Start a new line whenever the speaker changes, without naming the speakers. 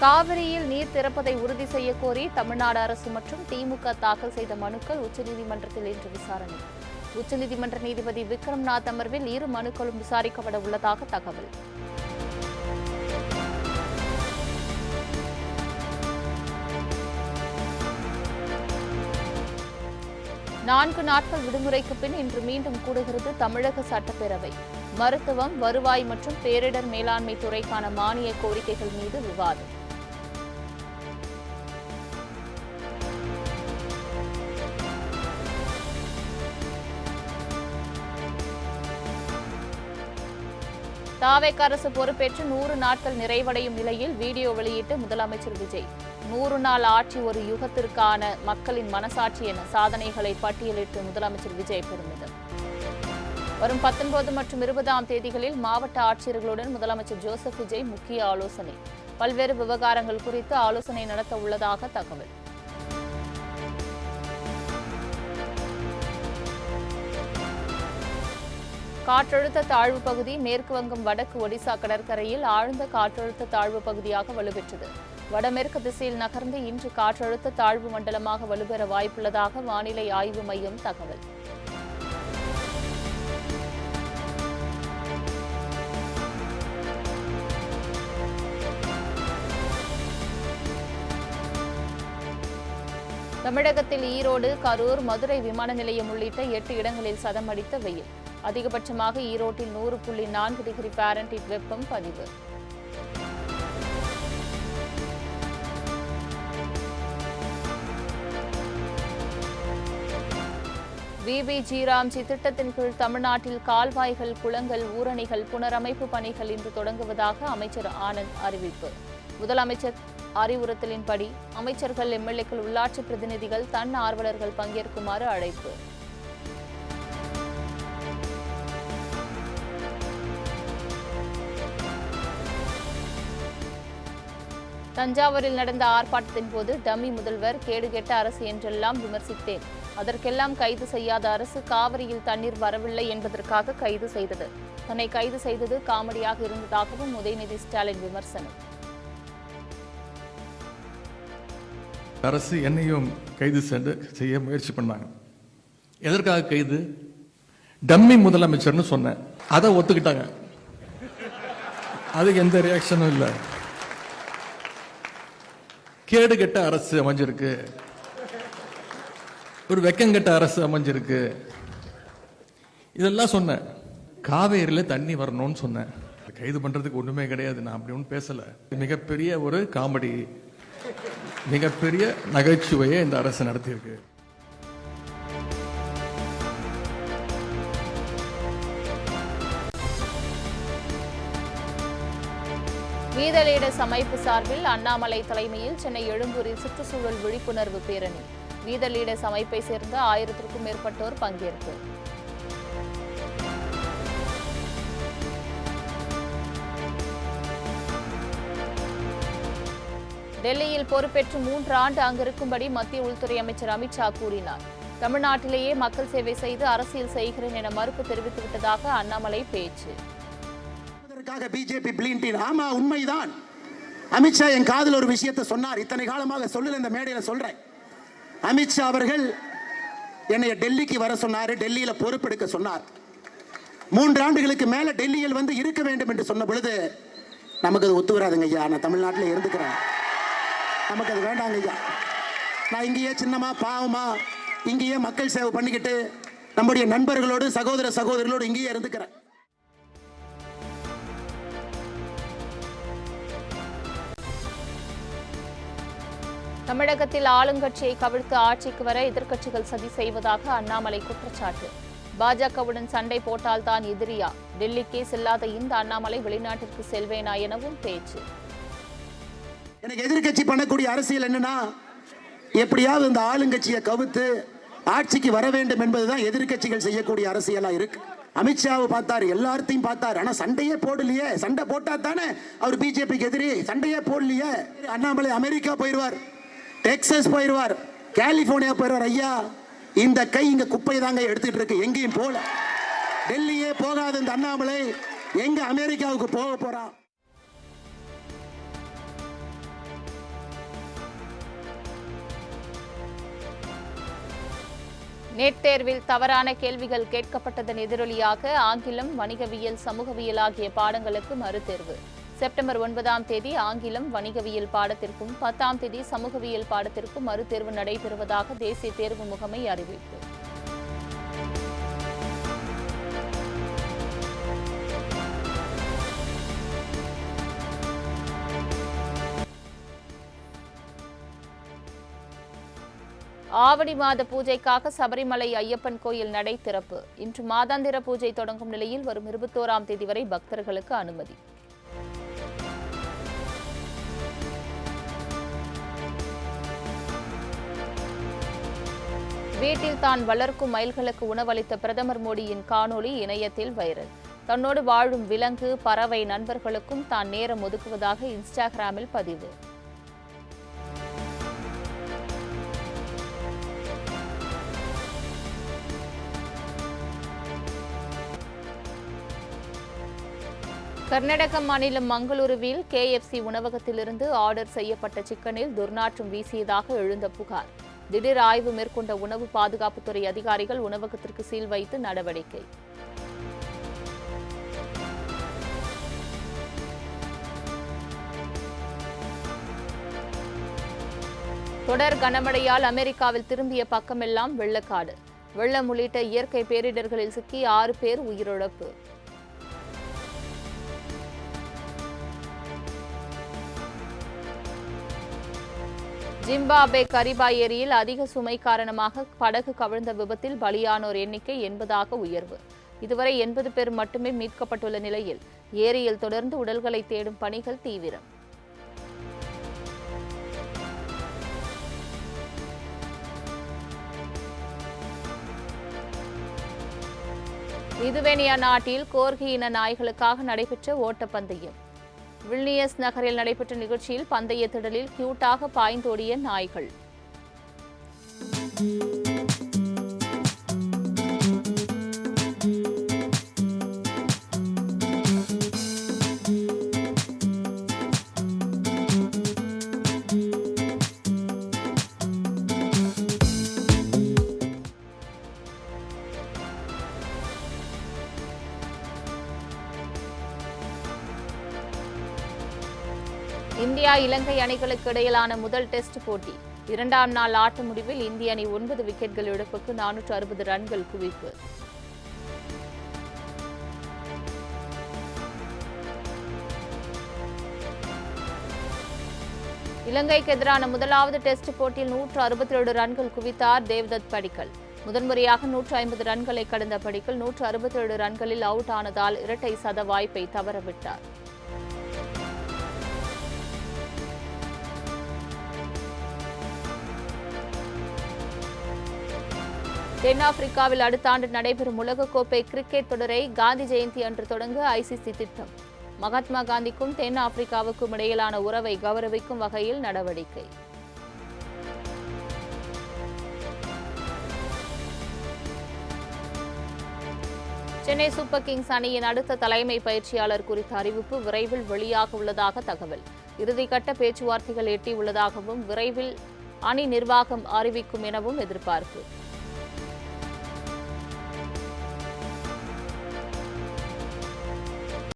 காவிரியில் நீர் திறப்பதை உறுதி செய்ய கோரி தமிழ்நாடு அரசு மற்றும் திமுக தாக்கல் செய்த மனுக்கள் உச்சநீதிமன்றத்தில் இன்று விசாரணை. உச்சநீதிமன்ற நீதிபதி விக்ரம்நாத் அமர்வில் இரு மனுக்களும் விசாரிக்கப்பட உள்ளதாக தகவல். நான்கு நாட்கள் விடுமுறைக்கு பின் இன்று மீண்டும் கூடுகிறது தமிழக சட்டப்பேரவை. மருத்துவம், வருவாய் மற்றும் பேரிடர் மேலாண்மை துறைக்கான மானிய கோரிக்கைகள் மீது விவாதம். தாவேக அரசு பொறுப்பேற்று 100 நாட்கள் நிறைவடையும் நிலையில் வீடியோ வெளியிட்டு முதலமைச்சர் விஜய் 100 நாள் ஆட்சி ஒரு யுகத்திற்கான மக்களின் மனசாட்சி என சாதனைகளை பட்டியலிட்டு முதலமைச்சர் விஜய் பெருமிதம். வரும் 19 மற்றும் 20ஆம் தேதிகளில் மாவட்ட ஆட்சியர்களுடன் முதலமைச்சர் ஜோசப் விஜய் முக்கிய ஆலோசனை. பல்வேறு விவகாரங்கள் குறித்து ஆலோசனை நடத்த உள்ளதாக தகவல். காற்றழுத்த தாழ்வு பகுதி மேற்கு வங்கம் வடக்கு ஒடிசா கடற்கரையில் ஆழ்ந்த காற்றழுத்த தாழ்வு பகுதியாக வலுப்பெற்றது. வடமேற்கு திசையில் நகர்ந்து இன்று காற்றழுத்த தாழ்வு மண்டலமாக வலுப்பெற வாய்ப்புள்ளதாக வானிலை ஆய்வு மையம் தகவல். தமிழகத்தில் ஈரோடு, கரூர், மதுரை விமான நிலையம் உள்ளிட்ட 8 இடங்களில் சதம் அடித்த வெயில். அதிகபட்சமாக ஈரோட்டில் 100.4 டிகிரி ஃபாரன்ஹீட் வெப்பம் பதிவு. விபிஜி ராம்ஜி திட்டத்தின் கீழ் தமிழ்நாட்டில் கால்வாய்கள், குளங்கள், ஊரணிகள் புனரமைப்பு பணிகள் இன்று தொடங்குவதாக அமைச்சர் ஆனந்த் அறிவிப்பு. முதலமைச்சர் அறிவுறுத்தலின்படி அமைச்சர்கள், எம்எல்ஏக்கள், உள்ளாட்சி பிரதிநிதிகள், தன் ஆர்வலர்கள் பங்கேற்குமாறு அழைப்பு. தஞ்சாவூரில் நடந்த ஆர்ப்பாட்டத்தின் போது டம்மி முதல்வர், கேடுகெட்ட அரசு என்றெல்லாம் விமர்சித்தேன். அதற்கெல்லாம் கைது செய்யாத அரசு காவிரியில் தண்ணீர் வரவில்லை என்பதற்காக கைது செய்தது. தன்னை கைது செய்தது காமெடியாக இருந்ததாகவும் உதயநிதி ஸ்டாலின் விமர்சனம்.
அரசு என்னையும் கைது செய்ய முயற்சி பண்ணாங்க. எதற்காக கைது? டம்மி முதலமைச்சர்னு சொன்னேன். அதை ஒத்துக்கிட்டாங்க. அதுக்கு எந்த ரியாக்ஷனும் இல்லை. கேடு கெட்ட அரசு அமைஞ்சிருக்கு, ஒரு வெக்கங்கெட்ட அரசு அமைஞ்சிருக்கு, இதெல்லாம் சொன்னேன். காவேரியில் தண்ணி வரணும்னு சொன்னேன். கைது பண்றதுக்கு ஒண்ணுமே கிடையாது. நான் அப்படி ஒன்றும் பேசல. மிகப்பெரிய ஒரு காமெடி, மிகப்பெரிய நகைச்சுவையை இந்த அரசு நடத்தியிருக்கு.
வீதலீடர்ஸ் அமைப்பு சார்பில் அண்ணாமலை தலைமையில் சென்னை எழும்பூரில் சுற்றுச்சூழல் விழிப்புணர்வு பேரணி. வீதலீடர்ஸ் அமைப்பை சேர்ந்த 1000க்கும் மேற்பட்டோர் பங்கேற்பு. டெல்லியில் பொறுப்பேற்று 3 ஆண்டு அங்கிருக்கும்படி மத்திய உள்துறை அமைச்சர் அமித்ஷா கூறினார். தமிழ்நாட்டிலேயே மக்கள் சேவை செய்து அரசியல் செய்கிறேன் என மறுப்பு தெரிவித்துவிட்டதாக அண்ணாமலை பேச்சு.
பிஜேபி பிளின்டின். ஆமா, உண்மைதான். அமித்ஷா என் காதில் ஒரு விஷயத்தை சொன்னார். இத்தனை காலமாக சொல்லல, இந்த மேடையில் சொல்றேன். அமித்ஷா அவர்கள் என்னை டெல்லிக்கு வர சொன்னார், டெல்லியில பொறுப்பெடுக்க சொன்னார். 3 ஆண்டுகளுக்கு மேல டெல்லியில் வந்து இருக்க வேண்டும் என்று சொன்ன பொழுது நமக்கு அது ஒத்து வராதுங்க ஐயா, நான் தமிழ்நாட்டில் இருந்துக்கிறேன், நமக்கு அது வேண்டாங்க ஐயா, நான் இங்கேயே சின்னமா பாவமா இங்கேயே மக்கள் சேவை பண்ணிக்கிட்டு நம்முடைய நண்பர்களோடு சகோதர சகோதரிகளோடு இங்கேயே இருந்துக்கிறேன்.
தமிழகத்தில் ஆளுங்கட்சியை கவிழ்த்து ஆட்சிக்கு வர எதிர்க்கட்சிகள் சதி செய்வதாக அண்ணாமலை குற்றச்சாட்டு. பாஜகவுடன் சண்டை போட்டால்தான் எதிரியா? டெல்லிக்கே செல்லாத இந்த அண்ணாமலை வெளிநாட்டிற்கு செல்வேனா எனவும் பேச்சு.
எனக்கு எதிர்க்கட்சி பண்ணக்கூடிய அரசியல் என்னன்னா, எப்படியாவது இந்த ஆளுங்கட்சியை கவிழ்த்து ஆட்சிக்கு வர வேண்டும் என்பதுதான் எதிர்க்கட்சிகள் செய்யக்கூடிய அரசியலா இருக்கு. அமித்ஷாவை பார்த்தாரு, எல்லாத்தையும் பார்த்தாரு, ஆனா சண்டையே போடலையே. சண்டை போட்டா தானே அவர் பிஜேபிக்கு எதிரி. சண்டையே போடலையே. அண்ணாமலை அமெரிக்கா போயிடுவார், டெக்சாஸ் போயிடுவார், கலிபோர்னியா போயிடுவார். ஐயா, இந்த கை இங்க குப்பை தாங்க எடுத்துட்டு இருக்கு, எங்கேயும் போல. டெல்லியே போகாத இந்த அண்ணாமலை எங்க அமெரிக்காவுக்கு போக போறான்?
நீட் தேர்வில் தவறான கேள்விகள் கேட்கப்பட்டதன் எதிரொலியாக ஆங்கிலம், வணிகவியல், சமூகவியல் ஆகிய பாடங்களுக்கு மறுதேர்வு. செப்டம்பர் 9ஆம் தேதி ஆங்கிலம், வணிகவியல் பாடத்திற்கும் 10ஆம் தேதி சமூகவியல் பாடத்திற்கும் மறுதேர்வு நடைபெறுவதாக தேசிய தேர்வு முகமை அறிவிப்பு. ஆவணி மாத பூஜைக்காக சபரிமலை ஐயப்பன் கோயில் நடை திறப்பு. இன்று மாதாந்திர பூஜை தொடங்கும் நிலையில் வரும் 21ஆம் தேதி வரை பக்தர்களுக்கு அனுமதி. வீட்டில் தான் வளர்க்கும் மயில்களுக்கு உணவளித்த பிரதமர் மோடியின் காணொலி இணையத்தில் வைரல். தன்னோடு வாழும் விலங்கு, பறவை நண்பர்களுக்கும் தான் நேரம் ஒதுக்குவதாக இன்ஸ்டாகிராமில் பதிவு. கர்நாடக மாநிலம் மங்களூருவில் KFC உணவகத்திலிருந்து ஆர்டர் செய்யப்பட்ட சிக்கனில் துர்நாற்றம் வீசியதாக எழுந்த புகார். திடீர் ஆய்வு மேற்கொண்ட உணவு பாதுகாப்புத்துறை அதிகாரிகள் உணவகத்திற்கு சீல் வைத்து நடவடிக்கை. தொடர் கனமழையால் அமெரிக்காவில் திரும்பிய பக்கமெல்லாம் வெள்ளக்காடு. வெள்ளம் உள்ளிட்ட இயற்கை பேரிடர்களில் சிக்கி 6 பேர் உயிரிழப்பு. ஜிம்பாப்வே கரிபா ஏரியில் அதிக சுமை காரணமாக படகு கவிழ்ந்த விபத்தில் பலியானோர் எண்ணிக்கை 80ஆக உயர்வு. இதுவரை 80 பேர் மட்டுமே மீட்கப்பட்டுள்ள நிலையில் ஏரியில் தொடர்ந்து உடல்களை தேடும் பணிகள் தீவிரம். லிதுவேனியா நாட்டில் கோர்கி இன நாய்களுக்காக நடைபெற்ற ஓட்டப்பந்தயம். வில்னியஸ் நகரில் நடைபெற்ற நிகழ்ச்சியில் பந்தய திடலில் கியூட்டாக பாய்ந்தோடிய நாய்கள். இந்தியா இலங்கை அணிகளுக்கு இடையிலான முதல் டெஸ்ட் போட்டி. 2ஆம் நாள் ஆட்ட முடிவில் இந்திய அணி 9 விக்கெட்கள் இழப்புக்கு 460 ரன்கள் குவிப்பு. இலங்கைக்கு எதிரான முதலாவது டெஸ்ட் போட்டியில் 167 ரன்கள் குவித்தார் தேவ்தத் படிக்கல். முதன்முறையாக 150 ரன்களை கடந்த படிக்கல் 167 ரன்களில் அவுட் ஆனதால் இரட்டை சத வாய்ப்பை தவறவிட்டார். தென்னாப்பிரிக்காவில் அடுத்த ஆண்டு நடைபெறும் உலகக்கோப்பை கிரிக்கெட் தொடரை காந்தி ஜெயந்தி அன்று தொடங்க ICC திட்டம். மகாத்மா காந்திக்கும் தென்னாப்பிரிக்காவுக்கும் இடையிலான உறவை கௌரவிக்கும் வகையில் நடவடிக்கை. சென்னை சூப்பர் கிங்ஸ் அணியின் அடுத்த தலைமை பயிற்சியாளர் குறித்த அறிவிப்பு விரைவில் வெளியாக உள்ளதாக தகவல். இறுதிக்கட்ட பேச்சுவார்த்தைகள் எட்டியுள்ளதாகவும் விரைவில் அணி நிர்வாகம் அறிவிக்கும் எனவும் எதிர்பார்ப்பு.